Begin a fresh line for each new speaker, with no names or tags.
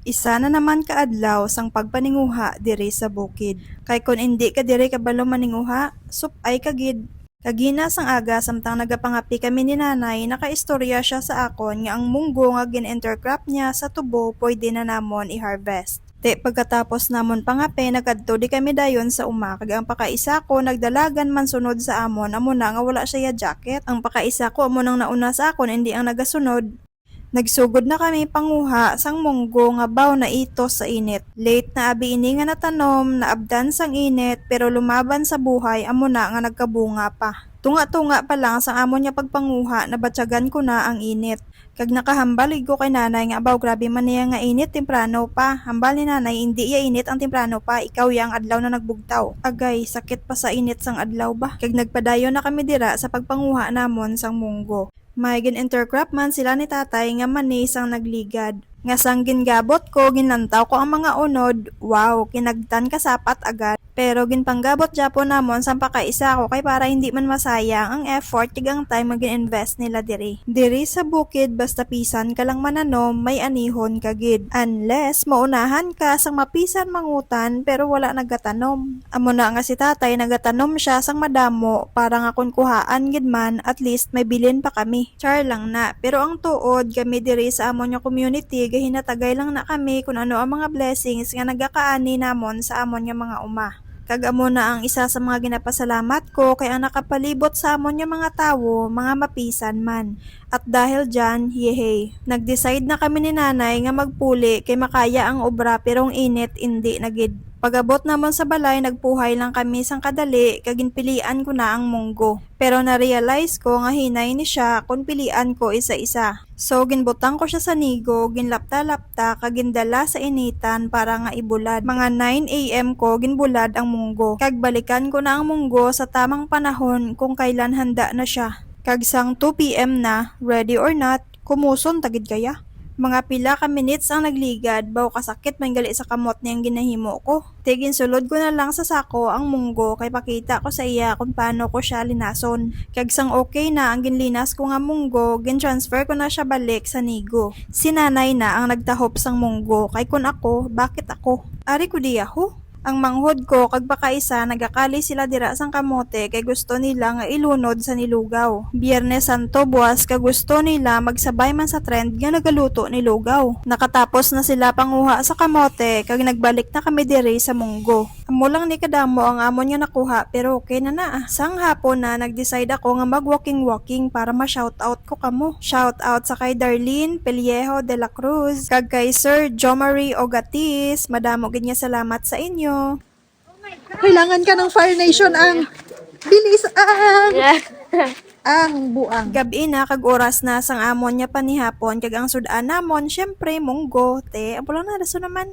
Isa na naman kaadlaw sang pagpaninguha diri sa bukid. Kay kun hindi ka diri kabalo maninguha, supay ka gid. Kagina sang aga samtang nagapangapi kami ni nanay, nakaistorya siya sa akon nga ang munggo nga gin-intercrop niya sa tubo pwede na namon i-harvest. Te pagkatapos namon pangapi, nagkadto di kami dayon sa uma kag ang pakaisa ko nagdalagan man sunod sa amon amo na nga wala siya jacket. Ang pakaisa ko amo nang nauna sa akon hindi ang nagasunod. Nagsugod na kami panguha sang munggo nga baw na itos sa init. Late na abi ini nga natanom, naabdan sang init, pero lumaban sa buhay amo na nga nagkabunga pa. Tunga-tunga pa lang sang amon niya pagpanguha, nabatyagan ko na ang init. Kag nakahambalig ko kay nanay nga abaw grabe man niya nga init temprano pa. Hambal ni nanay hindi ya init ang temprano pa, ikaw yang adlaw na nagbugtaw. Agay, sakit pa sa init sang adlaw ba. Kag nagpadayon na kami dira sa pagpanguha namon sang munggo. May gin-intercrop man sila ni tatay nga manis ang nagligad. Nga sang gingabot ko, ginlantaw ko ang mga unod, wow, kinagtan kasapat agad. Pero ginpanggabot japon namon sang pakaisa ko kay para hindi man masayang ang effort tigang time nga gin-invest nila diri. Diri sa bukid basta pisan ka lang mananom, may anihon ka gid. Unless maunahan ka sang mapisan mangutan pero wala nagatanom. Amo na nga si tatay nagatanom siya sang madamo para nga kun kuhaan gid man at least may bilin pa kami. Char lang na, pero ang tuod kami diri sa amon nga community gahinatagay lang na kami kung ano ang mga blessings nga nagakaani namon sa amon nga mga uma. Kag amo na ang isa sa mga ginapasalamat ko kay ang nakapalibot sa amon nga mga tawo, mga mapisan man. At dahil dyan, yehey, nag-decide na kami ni nanay nga magpuli kay makaya ang obra pero ang init hindi na gid. Pag-abot namon sa balay, nagpuhay lang kami sang kadali kag ginpilian ko na ang munggo. Pero na-realize ko nga hinay ni siya kung pilian ko isa-isa. So ginbutang ko siya sa nigo, ginlapta-lapta kag gindala sa initan para nga ibulad. Mga 9 AM ko ginbulad ang munggo. Kag balikan ko na ang munggo sa tamang panahon kung kailan handa na siya. Kag sang 2 PM na, ready or not, kumuson tagid kaya. Mga pila ka minutes ang nagligad, baw kasakit man gali sa kamot niyang ginahimo ko. Tigin sulod ko na lang sa sako ang munggo kay pakita ko sa iya kung paano ko siya linason. Kag sang okay na ang ginlinas ko nga munggo, gin-transfer ko na siya balik sa nigo. Si nanay na ang nagtahop sang munggo, kay kun ako, bakit ako? Ari ko di ako. Ang manghod ko kag pakaisa nagakali sila dira sang kamote kay gusto nila nga ilunod sa nilugaw. Biyernes Santo buwas kag gusto nila magsabay man sa trend nga nagaluto ni lugaw. Nakatapos na sila panguha sa kamote kag nagbalik na kami diri sa munggo. Amo lang ni kadamo ang amon nga nakuha pero okay na na. Sang hapon na nag-decide ako nga mag-walking para ma-shoutout ko kamo. Shoutout sa kay Darlene Peliejo de la Cruz kag kay Sir Jomari Ogatis. Madamo gid nga salamat sa inyo.
Kailangan ka ng Fire Nation ang bilis ang buang.
Gabi na kag oras na sang amon nya panihapon kag ang sudan namon syempre munggo te. Amo lang na rason naman.